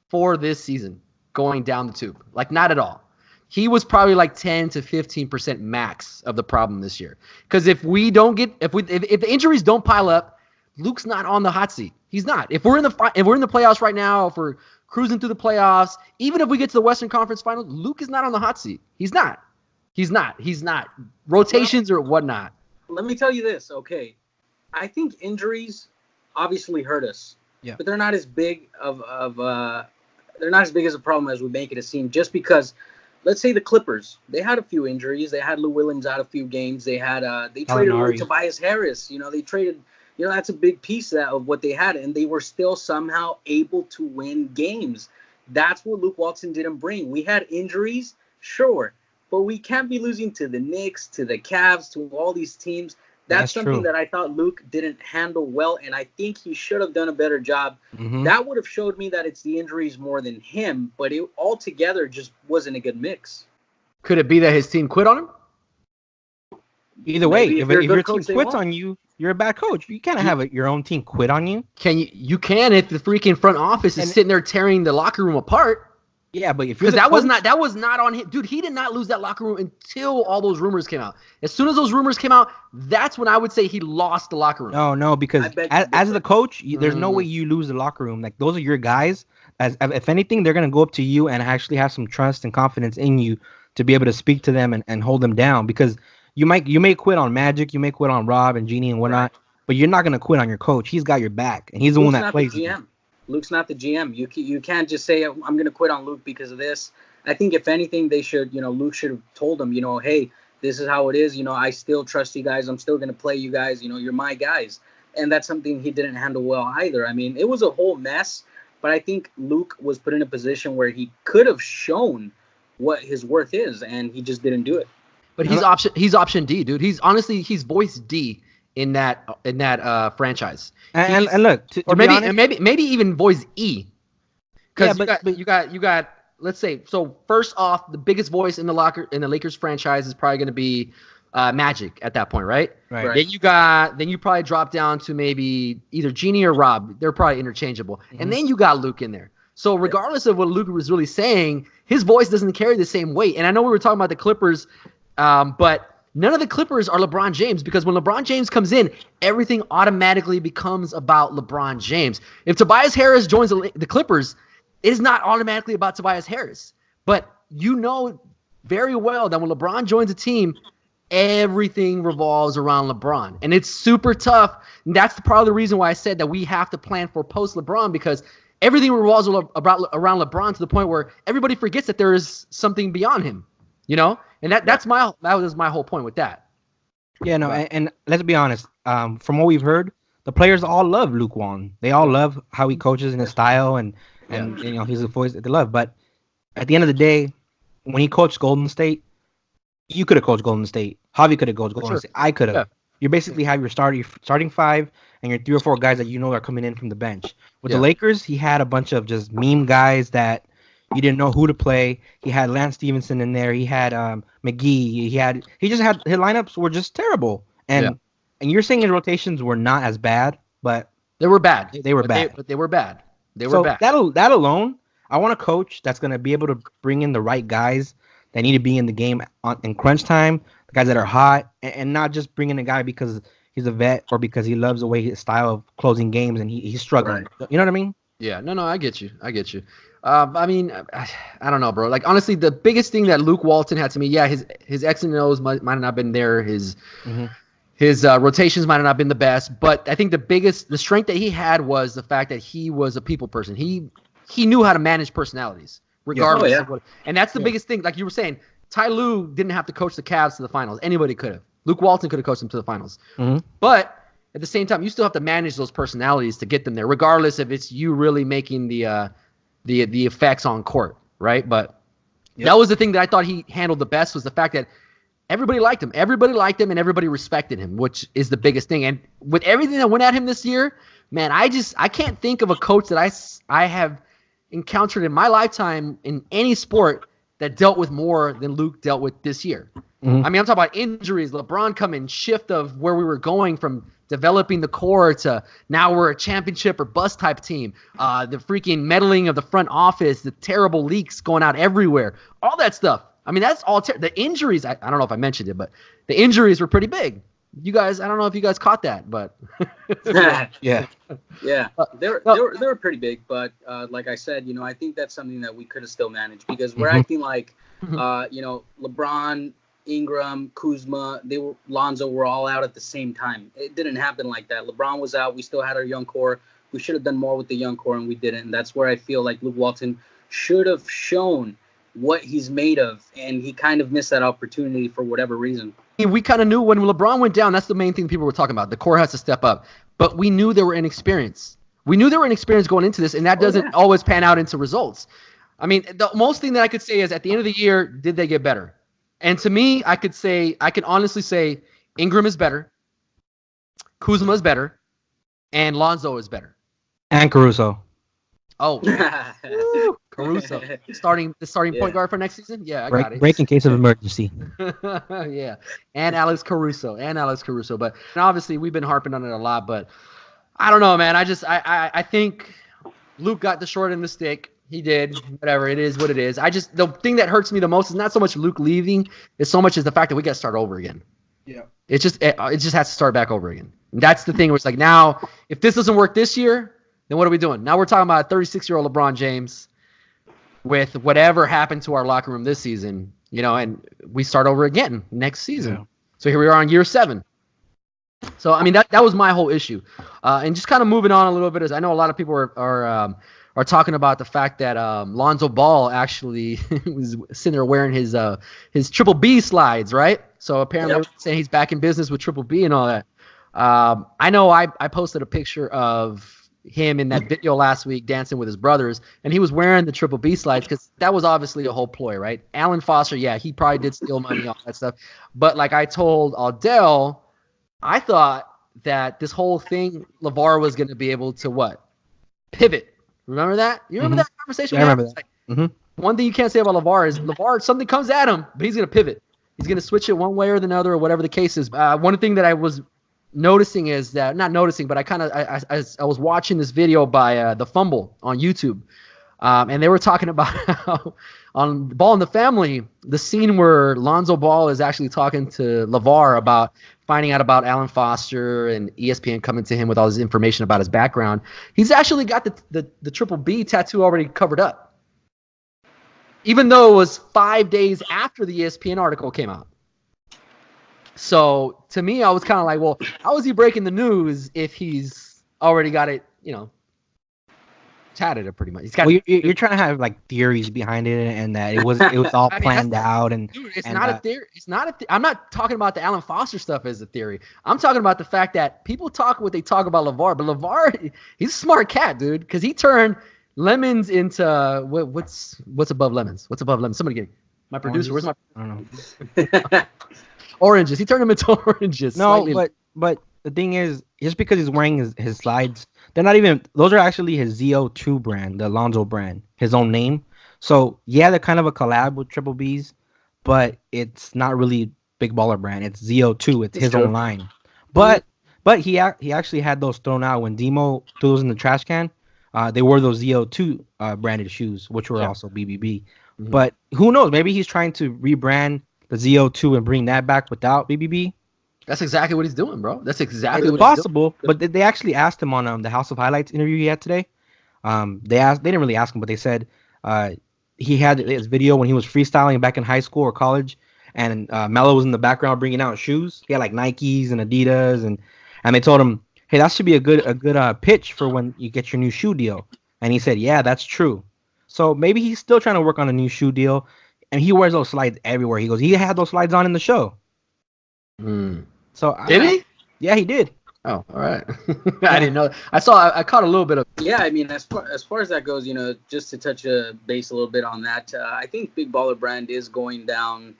for this season going down the tube. Like, not at all. He was probably like 10 to 15% max of the problem this year. Because if the injuries don't pile up, Luke's not on the hot seat. He's not. If we're in the playoffs right now, if we're cruising through the playoffs. Even if we get to the Western Conference Finals, Luke is not on the hot seat. He's not. Rotations or whatnot. Let me tell you this, okay? I think injuries obviously hurt us. Yeah. But they're not as big they're not as big as a problem as we make it seem. Just because, let's say the Clippers, they had a few injuries. They had Lou Williams out a few games. They had they traded away Tobias Harris. They traded. That's a big piece of what they had, and they were still somehow able to win games. That's what Luke Walton didn't bring. We had injuries, sure, but we can't be losing to the Knicks, to the Cavs, to all these teams. That's something true. that I thought Luke didn't handle well, and I think he should have done a better job. Mm-hmm. That would have showed me that it's the injuries more than him, but it altogether just wasn't a good mix. Could it be that his team quit on him? Either way, Maybe if you're a your good team coach, they quits won't. on you, you're a bad coach. You can't have your own team quit on you. You can if the freaking front office is sitting there tearing the locker room apart. Yeah, but if you're Because that was not on him. Dude, he did not lose that locker room until all those rumors came out. As soon as those rumors came out, that's when I would say he lost the locker room. No, because as the coach, there's no way you lose the locker room. Like, those are your guys. If anything, they're going to go up to you and actually have some trust and confidence in you to be able to speak to them and hold them down. Because you may quit on Magic, you may quit on Rob and Jeannie and whatnot, but you're not going to quit on your coach. He's got your back, and he's the one that plays. Luke's not the GM. You can't just say, I'm going to quit on Luke because of this. I think if anything, they should, Luke should have told him, hey, this is how it is. I still trust you guys. I'm still going to play you guys. You're my guys. And that's something he didn't handle well either. I mean, it was a whole mess, but I think Luke was put in a position where he could have shown what his worth is, and he just didn't do it. But he's option D, dude. He's voice D in that franchise. And look, or maybe even voice E. Because you got let's say, so first off, the biggest voice in the Lakers franchise is probably going to be Magic at that point, right? Right. Then you probably drop down to maybe either Jeannie or Rob. They're probably interchangeable. Mm-hmm. And then you got Luke in there. So regardless of what Luke was really saying, his voice doesn't carry the same weight. And I know we were talking about the Clippers, but none of the Clippers are LeBron James, because when LeBron James comes in, everything automatically becomes about LeBron James. If Tobias Harris joins the Clippers, it is not automatically about Tobias Harris. But you know very well that when LeBron joins a team, everything revolves around LeBron. And it's super tough. And that's part of the reason why I said that we have to plan for post-LeBron, because everything revolves around LeBron to the point where everybody forgets that there is something beyond him, And that was my whole point with that. Yeah, no, and let's be honest. From what we've heard, the players all love Luke Walton. They all love how he coaches and his style, and he's a voice that they love. But at the end of the day, when he coached Golden State, you could have coached Golden State. Javi could have coached Golden State. I could have. Yeah. You basically have your starting five and your 3 or 4 guys that are coming in from the bench. With the Lakers, he had a bunch of just meme guys that you didn't know who to play. He had Lance Stevenson in there. He had McGee. His lineups were just terrible. And you're saying his rotations were not as bad, but they were bad. They were bad. They were bad. That alone, I want a coach that's going to be able to bring in the right guys that need to be in the game in crunch time, the guys that are hot, and not just bring in a guy because he's a vet or because he loves the way his style of closing games and he's struggling. Right. You know what I mean? Yeah. No, I get you. I mean, I don't know, bro. Like, honestly, the biggest thing that Luke Walton had to me, his X and O's might have not been there. His rotations might have not been the best, but I think the strength that he had was the fact that he was a people person. He knew how to manage personalities, regardless of what. And that's the biggest thing. Like you were saying, Ty Lue didn't have to coach the Cavs to the finals. Anybody could have. Luke Walton could have coached them to the finals. Mm-hmm. But at the same time, you still have to manage those personalities to get them there, regardless if it's you really making the effects on court, right? But that was the thing that I thought he handled the best, was the fact that everybody liked him. Everybody liked him and everybody respected him, which is the biggest thing. And with everything that went at him this year, man, I can't think of a coach that I have encountered in my lifetime in any sport that dealt with more than Luke dealt with this year. Mm-hmm. I mean, I'm talking about injuries, LeBron coming, shift of where we were going from developing the core to now we're a championship or bust type team. The freaking meddling of the front office, the terrible leaks going out everywhere, all that stuff. I mean, that's all the injuries. I don't know if I mentioned it, but the injuries were pretty big. You guys, I don't know if you guys caught that, but Yeah. Yeah, they were pretty big, but like I said, I think that's something that we could have still managed because we're acting like, LeBron, Ingram, Kuzma, Lonzo were all out at the same time. It didn't happen like that. LeBron was out. We still had our young core. We should have done more with the young core, and we didn't. And that's where I feel like Luke Walton should have shown what he's made of, and he kind of missed that opportunity for whatever reason. We kind of knew when LeBron went down, that's the main thing people were talking about. The core has to step up. But we knew they were inexperienced. We knew they were inexperienced going into this, and that doesn't always pan out into results. I mean, the most thing that I could say is at the end of the year, did they get better? And to me, I can honestly say Ingram is better, Kuzma is better, and Lonzo is better. And Caruso. Oh, woo, Caruso. The starting point guard for next season? Yeah, I got it. Break in case of emergency. Yeah. And Alex Caruso. But obviously, we've been harping on it a lot, but I don't know, man. I think Luke got the short end of the stick. He did. Whatever. It is what it is. The thing that hurts me the most is not so much Luke leaving, it's so much as the fact that we got to start over again. Yeah. It just has to start back over again. And that's the thing where it's like, now, if this doesn't work this year, then what are we doing? Now we're talking about a 36-year-old LeBron James with whatever happened to our locker room this season, and we start over again next season. Yeah. So here we are on year 7. So, I mean, that was my whole issue. And just kind of moving on a little bit, as I know a lot of people are talking about the fact that Lonzo Ball actually was sitting there wearing his Triple B slides, right? So apparently they're saying he's back in business with Triple B and all that. I know I posted a picture of him in that video last week dancing with his brothers, and he was wearing the Triple B slides because that was obviously a whole ploy, right? Alan Foster, yeah, he probably did steal money, all that stuff. But like I told Aldell, I thought that this whole thing, LeVar was going to be able to pivot. Remember that? You remember that conversation? Yeah, I remember that. Like, one thing you can't say about LeVar is LeVar, something comes at him, but he's going to pivot. He's going to switch it one way or another or whatever the case is. One thing that I was noticing is that, not noticing, but I was watching this video by The Fumble on YouTube, and they were talking about how on Ball in the Family, the scene where Lonzo Ball is actually talking to LeVar about finding out about Alan Foster and ESPN coming to him with all this information about his background. He's actually got the Triple B tattoo already covered up, even though it was 5 days after the ESPN article came out. So to me, I was kind of like, well, how is he breaking the news if he's already got it, tatted it pretty much? He's got. Well, you're trying to have like theories behind it, and that it was all planned out. And dude, it's not a theory. It's not I'm not talking about the Alan Foster stuff as a theory. I'm talking about the fact that people talk what they talk about LeVar, but LeVar, he's a smart cat, dude, because he turned lemons into what's above lemons? What's above lemons? Somebody get my producer. Oranges? Where's my? I don't know. Oranges. He turned them into oranges. No, but the thing is, just because he's wearing his slides, they're not even. Those are actually his ZO2 brand, the Lonzo brand, his own name. So yeah, they're kind of a collab with Triple B's, but it's not really Big Baller brand. It's ZO2. It's his own line. But he actually had those thrown out when Demo threw those in the trash can. They wore those ZO2 branded shoes, which were also BBB. Mm-hmm. But who knows? Maybe he's trying to rebrand the ZO2 and bring that back without BBB. That's exactly what he's doing, bro. That's exactly what possible. He's doing. But they actually asked him on the House of Highlights interview he had today. They didn't really ask him, but they said he had his video when he was freestyling back in high school or college, and Melo was in the background bringing out shoes. He had like Nikes and Adidas, and they told him, hey, that should be a good pitch for when you get your new shoe deal. And he said, yeah, that's true. So maybe he's still trying to work on a new shoe deal. And he wears those slides everywhere. He goes, he had those slides on in the show. So did he? Yeah, he did. Oh, all right. I didn't know. I caught a little bit of. Yeah, I mean, as far as that goes, just to touch base a little bit on that, I think Big Baller brand is going down,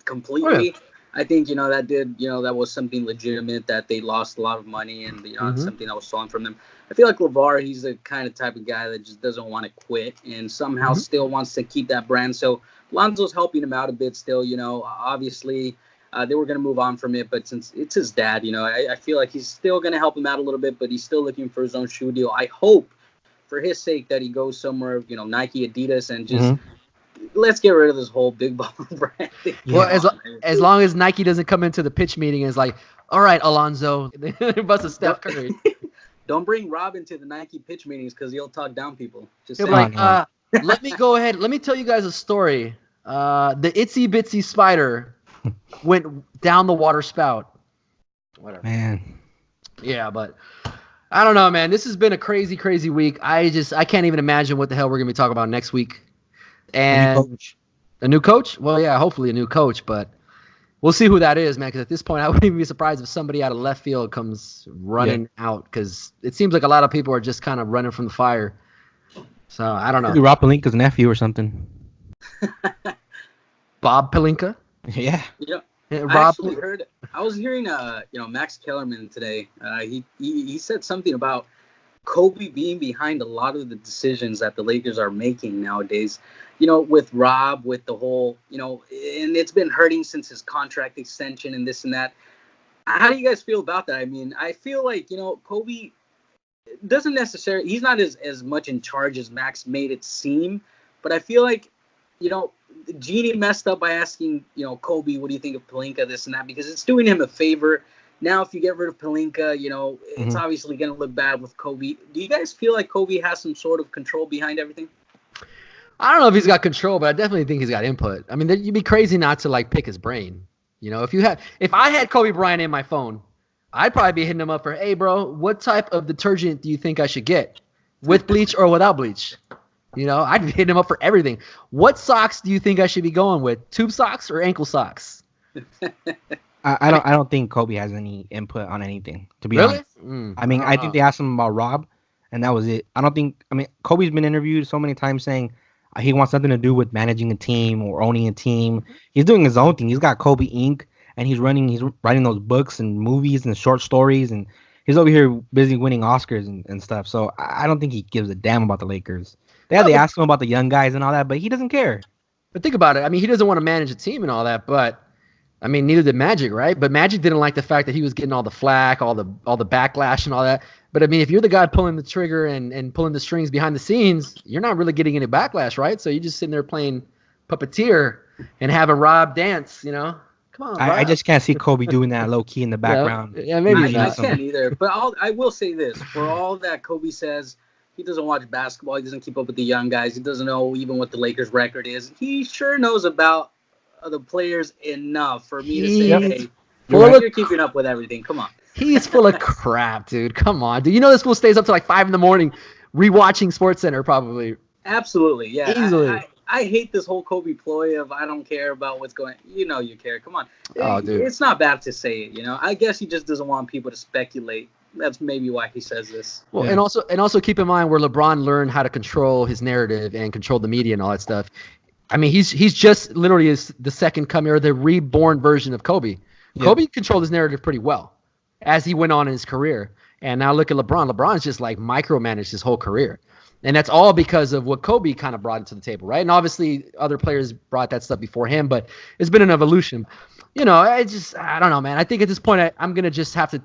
completely. Oh, yeah. I think, that was something legitimate, that they lost a lot of money and, something that was stolen from them. I feel like LeVar, he's the kind of type of guy that just doesn't want to quit and somehow still wants to keep that brand. So Lonzo's helping him out a bit still, obviously they were going to move on from it, but since it's his dad, I feel like he's still going to help him out a little bit, but he's still looking for his own shoe deal. I hope for his sake that he goes somewhere, Nike, Adidas, and just let's get rid of this whole Big Baller brand thing. Well, as long as Nike doesn't come into the pitch meeting and is like, All right, Alonzo. Bust a Steph Curry. Don't bring Rob into the Nike pitch meetings because he'll talk down people. Just He'll saying. be like, let me go ahead. Let me tell you guys a story. The itsy bitsy spider went down the water spout. Whatever. Man. Yeah, but I don't know, man. This has been a crazy, crazy week. I can't even imagine what the hell we're gonna be talking about next week. And a new coach? Well, yeah, hopefully a new coach, but we'll see who that is, man. Because at this point, I wouldn't even be surprised if somebody out of left field comes running out. Because it seems like a lot of people are just kind of running from the fire. So I don't know. Maybe Rob Pelinka's nephew or something. Bob Pelinka? Yeah. Yeah. Rob. I was hearing, Max Kellerman today. He said something about Kobe being behind a lot of the decisions that the Lakers are making nowadays. With Rob, with the whole, and it's been hurting since his contract extension and this and that. How do you guys feel about that? I mean, I feel like, Kobe doesn't necessarily, he's not as much in charge as Max made it seem, but I feel like, Jeannie messed up by asking, Kobe, what do you think of Pelinka, this and that, because it's doing him a favor. Now, if you get rid of Pelinka, it's obviously going to look bad with Kobe. Do you guys feel like Kobe has some sort of control behind everything? I don't know if he's got control, but I definitely think he's got input. I mean, you'd be crazy not to pick his brain. If I had Kobe Bryant in my phone, I'd probably be hitting him up for, hey, bro, what type of detergent do you think I should get? With bleach or without bleach? I'd be hitting him up for everything. What socks do you think I should be going with? Tube socks or ankle socks? I don't think Kobe has any input on anything, to be really? honest. I mean, I think they asked him about Rob, and that was it. Kobe's been interviewed so many times saying he wants nothing to do with managing a team or owning a team. He's doing his own thing. He's got Kobe Inc., and he's writing those books and movies and short stories, and he's over here busy winning Oscars and stuff. So I don't think he gives a damn about the Lakers. They asked him about the young guys and all that, but he doesn't care. But think about it. I mean, he doesn't want to manage a team and all that, but I mean, neither did Magic, right? But Magic didn't like the fact that he was getting all the flack, all the backlash and all that. But I mean, if you're the guy pulling the trigger and pulling the strings behind the scenes, you're not really getting any backlash, right? So you're just sitting there playing puppeteer and having Rob dance, Come on, I just can't see Kobe doing that low key in the background. Yeah, maybe I not. can't either. But I will say this: for all that Kobe says, he doesn't watch basketball. He doesn't keep up with the young guys. He doesn't know even what the Lakers' record is. He sure knows about the players enough for me to say, hey, you're keeping up with everything. Come on. He's full of crap, dude. Come on, dude. This fool stays up till 5 a.m. rewatching SportsCenter probably. Absolutely, yeah. Easily. I hate this whole Kobe ploy of I don't care about what's going. You care. Come on. Oh, dude. It's not bad to say it. I guess he just doesn't want people to speculate. That's maybe why he says this. Well, yeah. and also keep in mind where LeBron learned how to control his narrative and control the media and all that stuff. I mean, he's just literally the second coming or the reborn version of Kobe. Yeah. Kobe controlled his narrative pretty well as he went on in his career. And now look at LeBron. LeBron's just micromanaged his whole career. And that's all because of what Kobe kind of brought to the table, right? And obviously other players brought that stuff before him, but it's been an evolution. I don't know, man. I think at this point I'm going to just have to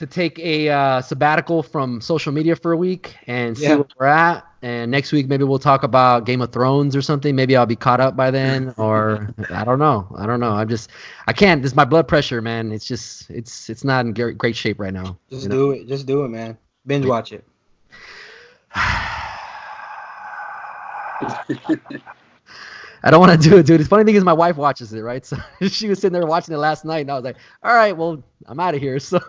take a sabbatical from social media for a week and see where we're at. And next week maybe we'll talk about Game of Thrones or something. Maybe I'll be caught up by then, or I don't know. I can't. This is my blood pressure, man. It's just it's not in great shape right now. Just do it. Just do it, man. Binge watch it. I don't want to do it, dude. The funny thing is my wife watches it, right? So she was sitting there watching it last night, and I was like, all right, well, I'm out of here. So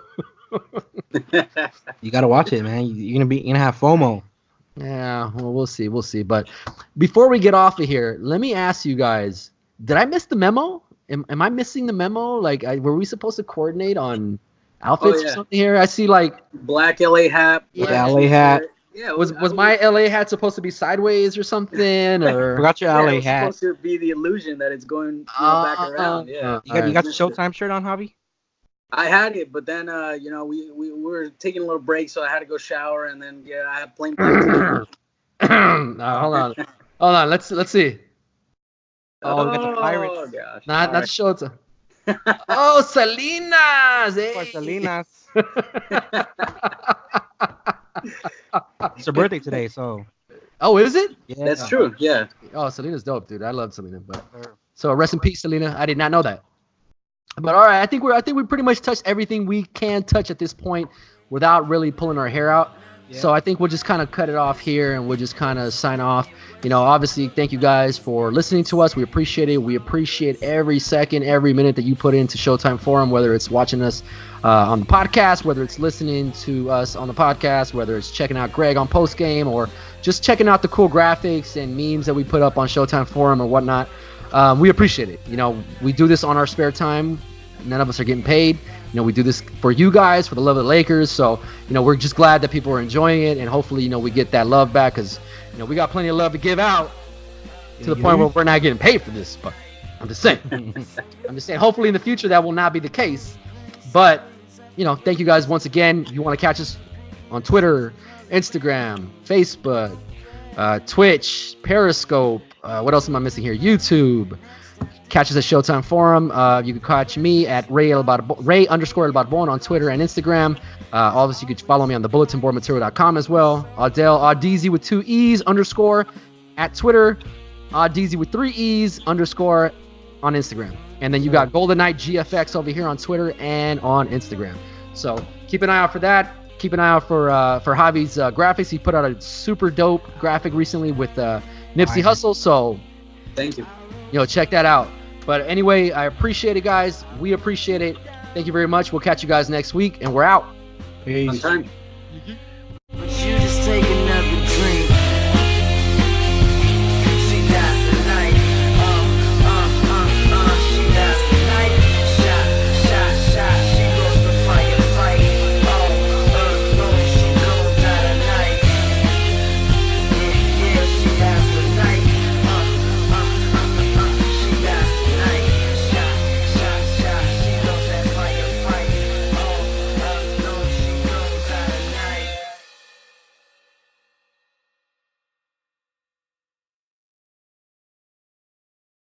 you gotta watch it, man. You're gonna have FOMO. Yeah, well, we'll see. But before we get off of here, let me ask you guys: did I miss the memo? Am I missing the memo? Were we supposed to coordinate on outfits or something here? I see black LA hat. Yeah, LA hat. Yeah, was my LA hat supposed to be sideways or something? Or forgot your LA hat. It's supposed to be the illusion that it's going back around. Yeah. You got your Showtime shirt on, Javi? I had it, but then we were taking a little break, so I had to go shower, and then I had plane practice. Hold on. Let's see. Oh, we got the Pirates. Oh gosh. Not Showtime. Oh, Salinas. Hey. For Salinas. It's her birthday today, so. Oh, is it? Yeah, that's true. Yeah. Oh, Selena's dope, dude. I love Selena. But so rest in peace, Selena. I did not know that. But all right, I think we pretty much touched everything we can touch at this point without really pulling our hair out. Yeah. So I think we'll just kind of cut it off here and we'll just kind of sign off. Obviously, thank you guys for listening to us. We appreciate it. We appreciate every second, every minute that you put into Showtime Forum, whether it's watching us on the podcast, whether it's listening to us on the podcast, whether it's checking out Greg on postgame, or just checking out the cool graphics and memes that we put up on Showtime Forum or whatnot. We appreciate it. We do this on our spare time. None of us are getting paid. We do this for you guys, for the love of the Lakers. So, we're just glad that people are enjoying it, and hopefully, we get that love back, because, we got plenty of love to give out to the point where we're not getting paid for this. But I'm just saying. Hopefully in the future that will not be the case. But, thank you guys once again. If you want to catch us on Twitter, Instagram, Facebook, Twitch, Periscope, what else am I missing here? YouTube. Catch us at Showtime Forum. You can catch me at Ray_Elbarbon on Twitter and Instagram. Obviously, you can follow me on the bulletinboardmaterial.com as well. Adele Audeezy with 2 E's _ at Twitter. Audeezy with 3 E's _ on Instagram. And then you got Golden Knight GFX over here on Twitter and on Instagram. So keep an eye out for that. Keep an eye out for Javi's graphics. He put out a super dope graphic recently with Nipsey Hussle. So thank you. Check that out. But anyway, I appreciate it, guys. We appreciate it. Thank you very much. We'll catch you guys next week, and we're out. Peace. On time. But you just take